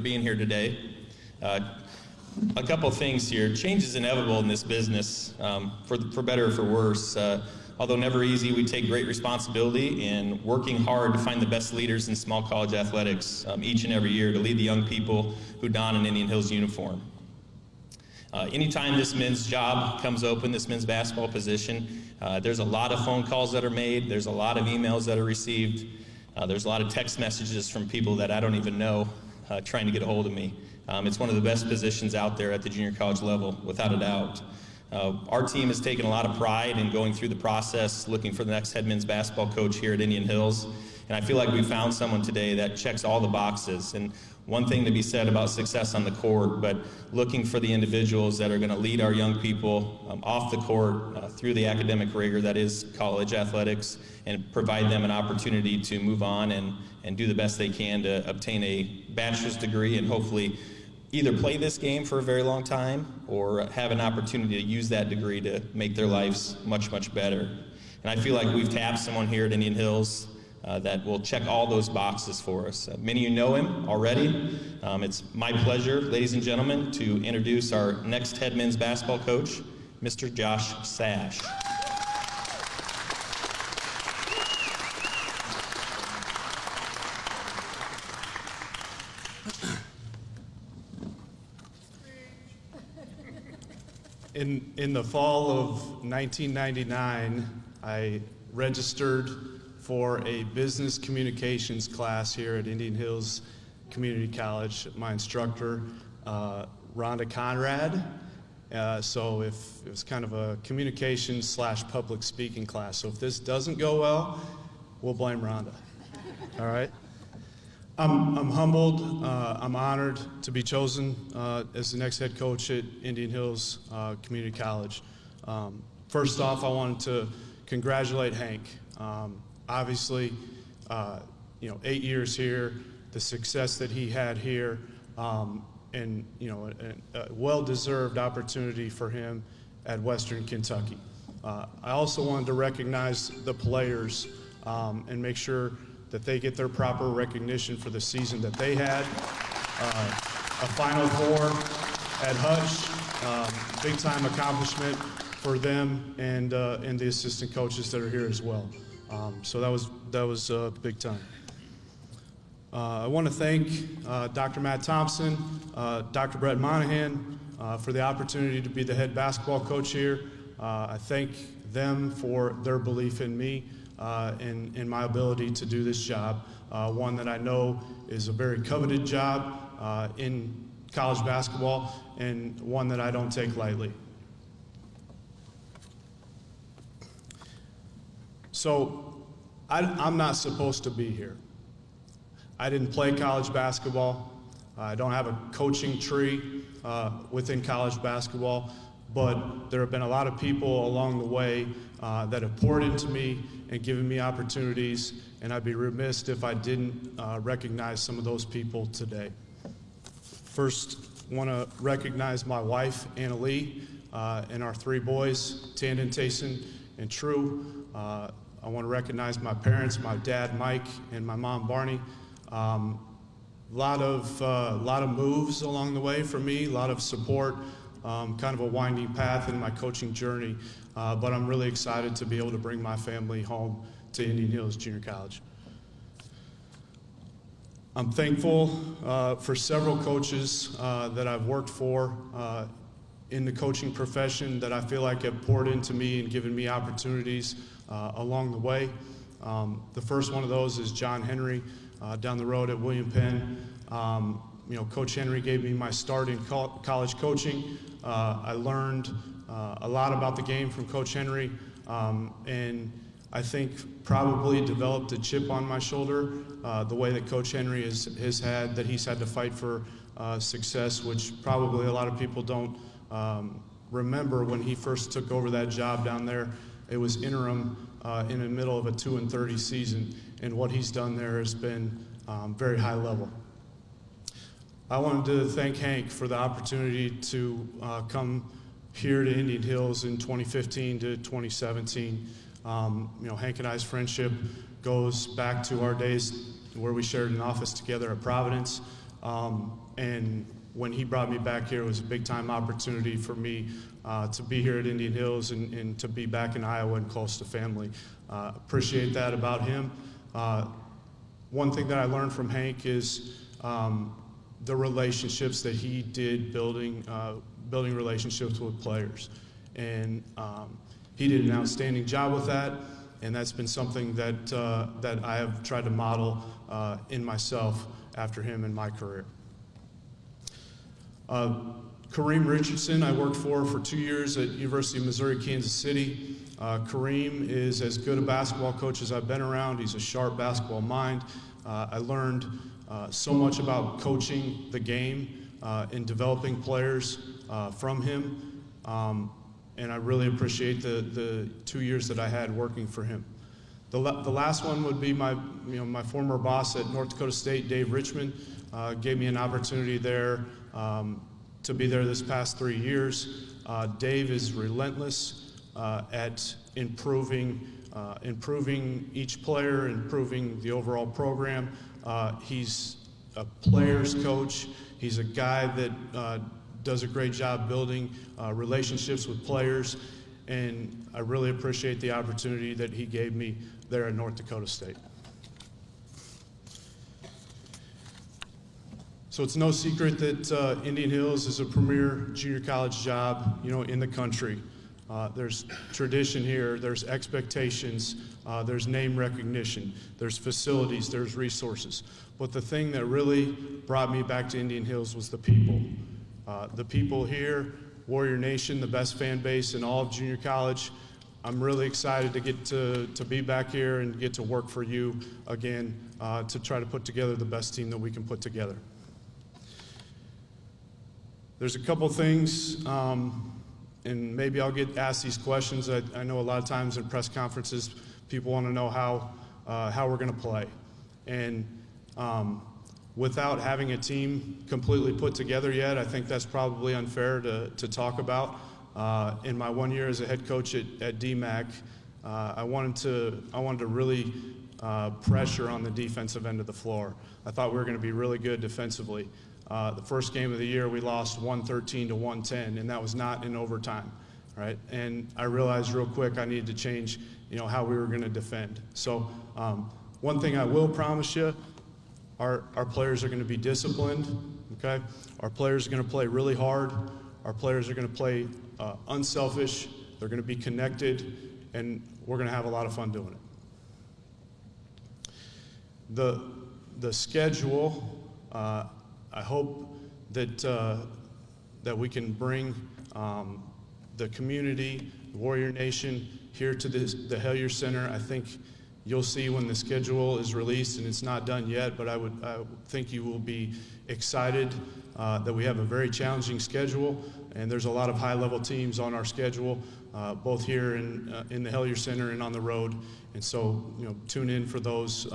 being here today. A couple of things here. Change is inevitable in this business, for better or for worse. Although never easy, we take great responsibility in working hard to find the best leaders in small college athletics each and every year to lead the young people who don an Indian Hills uniform. Anytime this men's job comes open, this men's basketball position, there's a lot of phone calls that are made, there's a lot of emails that are received, there's a lot of text messages from people that I don't even know trying to get a hold of me. It's one of the best positions out there at the junior college level, without a doubt. Our team has taken a lot of pride in going through the process, looking for the next head men's basketball coach here at Indian Hills. And I feel like we found someone today that checks all the boxes. And one thing to be said about success on the court, but looking for the individuals that are going to lead our young people off the court through the academic rigor that is college athletics, and provide them an opportunity to move on and do the best they can to obtain a bachelor's degree and hopefully either play this game for a very long time or have an opportunity to use that degree to make their lives much, much better. And I feel like we've tapped someone here at Indian Hills that will check all those boxes for us. Many of you know him already. It's my pleasure, ladies and gentlemen, to introduce our next head men's basketball coach, Mr. Josh Sash. In the fall of 1999, I registered for a business communications class here at Indian Hills Community College. My instructor, Rhonda Conrad. So it was kind of a communications / public speaking class. So if this doesn't go well, we'll blame Rhonda. All right? I'm humbled, I'm honored to be chosen as the next head coach at Indian Hills Community College. First off, I wanted to congratulate Hank. Obviously, 8 years here, the success that he had here, and a well-deserved opportunity for him at Western Kentucky. I also wanted to recognize the players and make sure that they get their proper recognition for the season that they had. A Final Four at Hutch, big time accomplishment for them and the assistant coaches that are here as well. So that was big time. I want to thank Dr. Matt Thompson, Dr. Brett Monahan for the opportunity to be the head basketball coach here. I thank them for their belief in me. In my ability to do this job, one that I know is a very coveted job in college basketball, and one that I don't take lightly. So I'm not supposed to be here. I didn't play college basketball. I don't have a coaching tree within college basketball, but there have been a lot of people along the way that have poured into me and given me opportunities, and I'd be remiss if I didn't recognize some of those people today. First, I want to recognize my wife, Anna Lee, and our 3 boys, Tandon, Tayson, and True. I want to recognize my parents, my dad, Mike, and my mom, Barney. A lot of moves along the way for me, a lot of support, kind of a winding path in my coaching journey, but I'm really excited to be able to bring my family home to Indian Hills Junior College. I'm thankful for several coaches that I've worked for in the coaching profession that I feel like have poured into me and given me opportunities along the way. The first one of those is John Henry down the road at William Penn. Coach Henry gave me my start in college coaching. I learned a lot about the game from Coach Henry, and I think probably developed a chip on my shoulder, the way that Coach Henry he's had to fight for success, which probably a lot of people don't remember. When he first took over that job down there, it was interim in the middle of a 2-30 season, and what he's done there has been very high level. I wanted to thank Hank for the opportunity to come here to Indian Hills in 2015 to 2017. Hank and I's friendship goes back to our days where we shared an office together at Providence. And when he brought me back here, it was a big-time opportunity for me to be here at Indian Hills and to be back in Iowa and close to family. Appreciate that about him. One thing that I learned from Hank is the relationships that he did building relationships with players. And he did an outstanding job with that, and that's been something that, that I have tried to model in myself after him in my career. Kareem Richardson, I worked for 2 years at University of Missouri, Kansas City. Kareem is as good a basketball coach as I've been around. He's a sharp basketball mind. I learned so much about coaching the game and developing players from him. And I really appreciate the 2 years that I had working for him. The last one would be my former boss at North Dakota State, Dave Richmond, gave me an opportunity there to be there this past 3 years. Dave is relentless at improving each player, improving the overall program. He's a player's coach. He's a guy that does a great job building relationships with players, and I really appreciate the opportunity that he gave me there at North Dakota State. So it's no secret that Indian Hills is a premier junior college job, in the country. There's tradition here, there's expectations, there's name recognition, there's facilities, there's resources. But the thing that really brought me back to Indian Hills was the people. The people here, Warrior Nation, the best fan base in all of junior college. I'm really excited to get to be back here and get to work for you again to try to put together the best team that we can put together. There's a couple things, and maybe I'll get asked these questions. I know a lot of times in press conferences, people want to know how we're going to play. And without having a team completely put together yet, I think that's probably unfair to talk about. In my 1 year as a head coach at DMAC, I wanted to really pressure on the defensive end of the floor. I thought we were going to be really good defensively. The first game of the year, we lost 113 to 110, and that was not in overtime, right? And I realized real quick I needed to change, how we were going to defend. So one thing I will promise you, our players are going to be disciplined, okay? Our players are going to play really hard. Our players are going to play unselfish. They're going to be connected, and we're going to have a lot of fun doing it. The schedule, I hope that we can bring the community, the Warrior Nation, here to the Hellier Center. I think you'll see when the schedule is released, and it's not done yet, but I think you will be excited that we have a very challenging schedule, and there's a lot of high-level teams on our schedule, both here in the Hellier Center and on the road. And so, tune in for those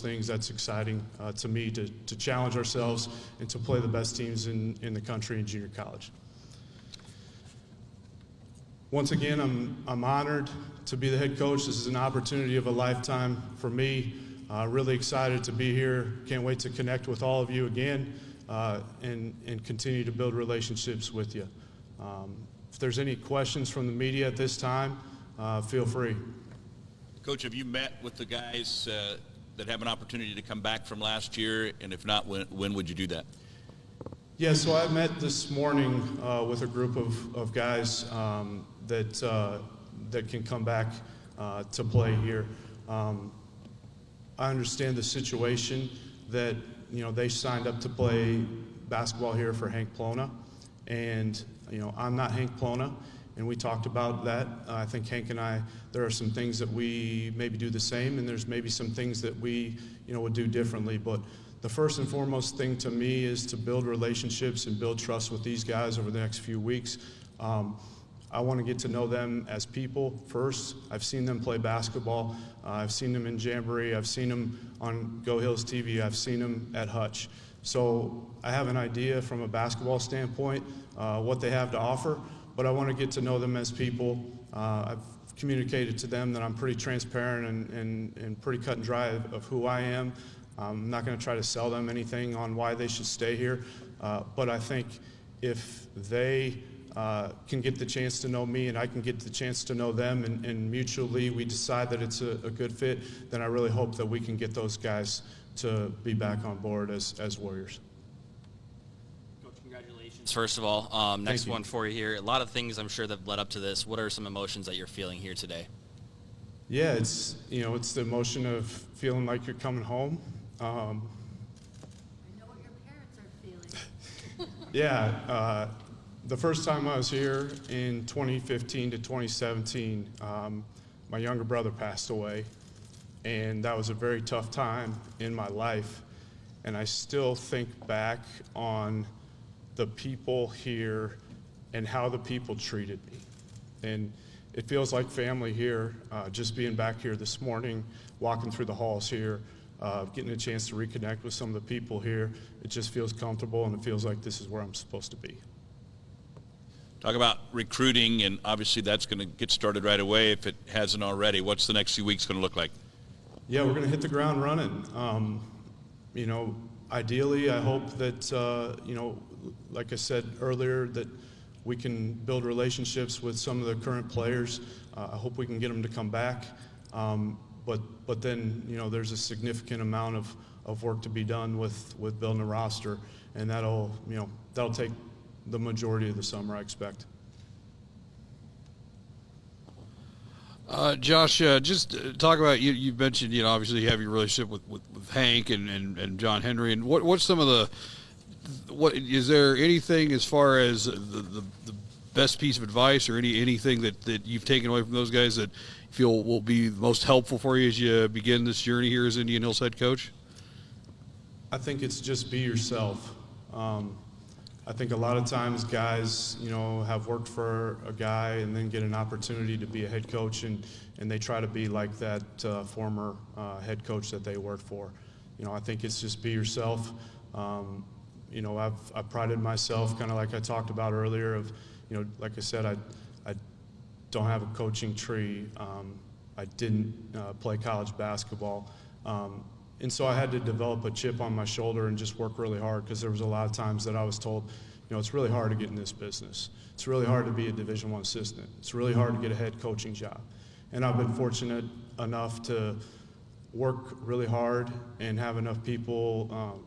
things. That's exciting to me to challenge ourselves and to play the best teams in the country in junior college. Once again, I'm honored to be the head coach. This is an opportunity of a lifetime for me. Really excited to be here. Can't wait to connect with all of you again and continue to build relationships with you. If there's any questions from the media at this time, feel free. Coach, have you met with the guys that have an opportunity to come back from last year? And if not, when would you do that? Yeah, so I met this morning with a group of guys that can come back to play here. I understand the situation that, they signed up to play basketball here for Hank Plona. And, I'm not Hank Plona. And we talked about that. I think Hank and I, there are some things that we maybe do the same, and there's maybe some things that we, would do differently. But the first and foremost thing to me is to build relationships and build trust with these guys over the next few weeks. I want to get to know them as people first. I've seen them play basketball. I've seen them in Jamboree. I've seen them on Go Hills TV. I've seen them at Hutch. So I have an idea from a basketball standpoint what they have to offer. But I want to get to know them as people. I've communicated to them that I'm pretty transparent and pretty cut and dry of who I am. I'm not going to try to sell them anything on why they should stay here, but I think if they can get the chance to know me and I can get the chance to know them, and mutually we decide that it's a good fit, then I really hope that we can get those guys to be back on board as Warriors. Coach, congratulations. First of all, next you. one for you here. A lot of things I'm sure that led up to this. What are some emotions that you're feeling here today? Yeah, it's the emotion of feeling like you're coming home. I know what your parents are feeling. Yeah, the first time I was here in 2015 to 2017, my younger brother passed away, and that was a very tough time in my life. And I still think back on the people here and how the people treated me. And it feels like family here, just being back here this morning, walking through the halls here, getting a chance to reconnect with some of the people here. It just feels comfortable, and it feels like this is where I'm supposed to be. Talk about recruiting, and obviously that's going to get started right away if it hasn't already. What's the next few weeks going to look like? Yeah, we're going to hit the ground running. Ideally, I hope that, like I said earlier, that we can build relationships with some of the current players. I hope we can get them to come back. But then, there's a significant amount of work to be done with building a roster, and that'll take the majority of the summer, I expect. Josh, just talk about you mentioned obviously you have your relationship with Hank and John Henry, and what's some of what is there anything as far as the best piece of advice or anything that you've taken away from those guys that you feel will be most helpful for you as you begin this journey here as Indian Hills head coach? I think it's just be yourself. I think a lot of times guys, have worked for a guy and then get an opportunity to be a head coach, and they try to be like that former head coach that they worked for. I think it's just be yourself. I've prided myself, kind of like I talked about earlier, of, like I said, I don't have a coaching tree. I didn't play college basketball. And so I had to develop a chip on my shoulder and just work really hard, because there was a lot of times that I was told, it's really hard to get in this business. It's really hard to be a Division I assistant. It's really hard to get a head coaching job. And I've been fortunate enough to work really hard and have enough people,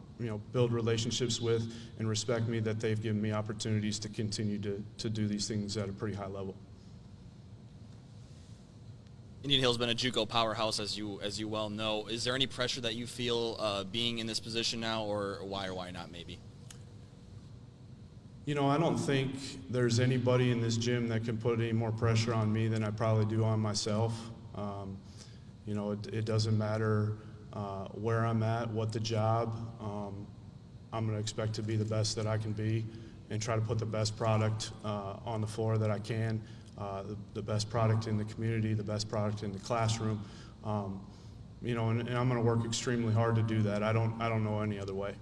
build relationships with and respect me, that they've given me opportunities to continue to do these things at a pretty high level. Indian Hill's been a JUCO powerhouse, as you well know. Is there any pressure that you feel being in this position now, or why not maybe? I don't think there's anybody in this gym that can put any more pressure on me than I probably do on myself. It doesn't matter where I'm at, what the job. I'm going to expect to be the best that I can be and try to put the best product on the floor that I can. The best product in the community, the best product in the classroom, and I'm going to work extremely hard to do that. I don't know any other way.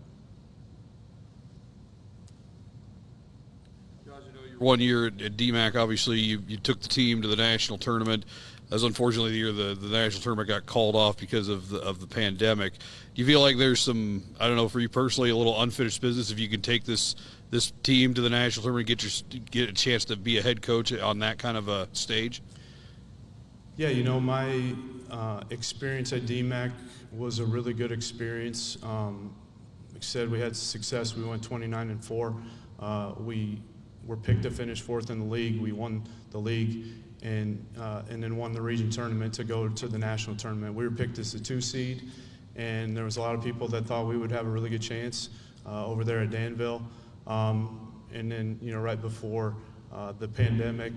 Josh, I know you're 1 year at DMAC. Obviously, you took the team to the national tournament. As unfortunately the year the national tournament got called off because of the pandemic. Do you feel like there's some, I don't know, for you personally, a little unfinished business if you can take this team to the national tournament and get a chance to be a head coach on that kind of a stage? Yeah, my experience at DMAC was a really good experience. Like I said, we had success. We went 29-4. We were picked to finish 4th in the league. We won the league and then won the region tournament to go to the national tournament. We were picked as the 2 seed, and there was a lot of people that thought we would have a really good chance over there at Danville. And then, right before the pandemic,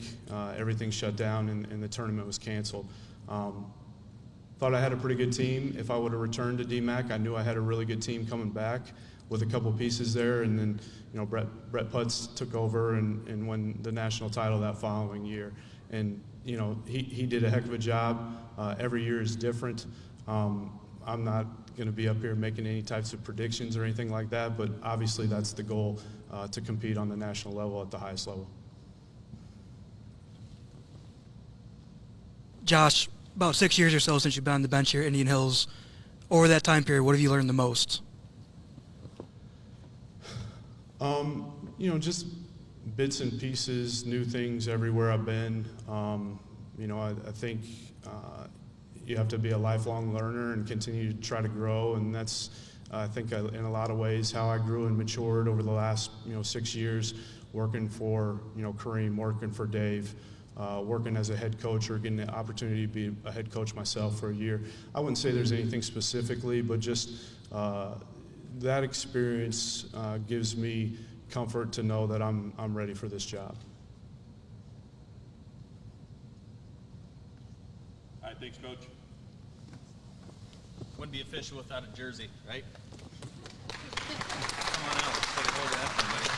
everything shut down and the tournament was canceled. Thought I had a pretty good team. If I would have returned to DMAC, I knew I had a really good team coming back with a couple pieces there. And then, Brett Putz took over and won the national title that following year. And, he did a heck of a job. Every year is different. I'm not going to be up here making any types of predictions or anything like that, but obviously that's the goal, to compete on the national level at the highest level. Josh, about 6 years or so since you've been on the bench here at Indian Hills, over that time period, what have you learned the most? Just bits and pieces, new things everywhere I've been. I think you have to be a lifelong learner and continue to try to grow, and that's, I think, in a lot of ways, how I grew and matured over the last, 6 years, working for, Kareem, working for Dave, working as a head coach, or getting the opportunity to be a head coach myself for a year. I wouldn't say there's anything specifically, but just that experience gives me comfort to know that I'm ready for this job. All right, thanks, Coach. Wouldn't be official without a jersey, right? Come on out. Take a hold of that one, buddy.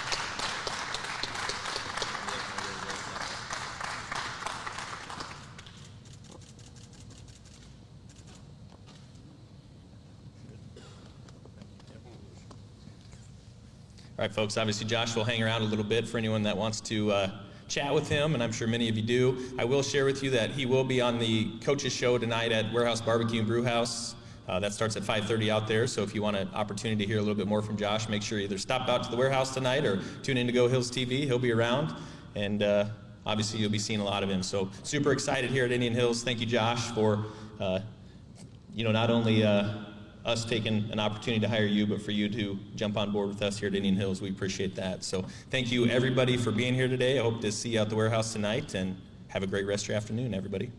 All right, folks, obviously Josh will hang around a little bit for anyone that wants to chat with him, and I'm sure many of you do. I will share with you that he will be on the coaches show tonight at Warehouse Barbecue and Brew House. That starts at 5:30 out there, so if you want an opportunity to hear a little bit more from Josh, make sure you either stop out to the warehouse tonight or tune in to Go Hills TV. He'll be around, and obviously you'll be seeing a lot of him. So super excited here at Indian Hills. Thank you, Josh, for not only us taking an opportunity to hire you, but for you to jump on board with us here at Indian Hills. We appreciate that. So thank you, everybody, for being here today. I hope to see you out at the warehouse tonight, and have a great rest of your afternoon, everybody.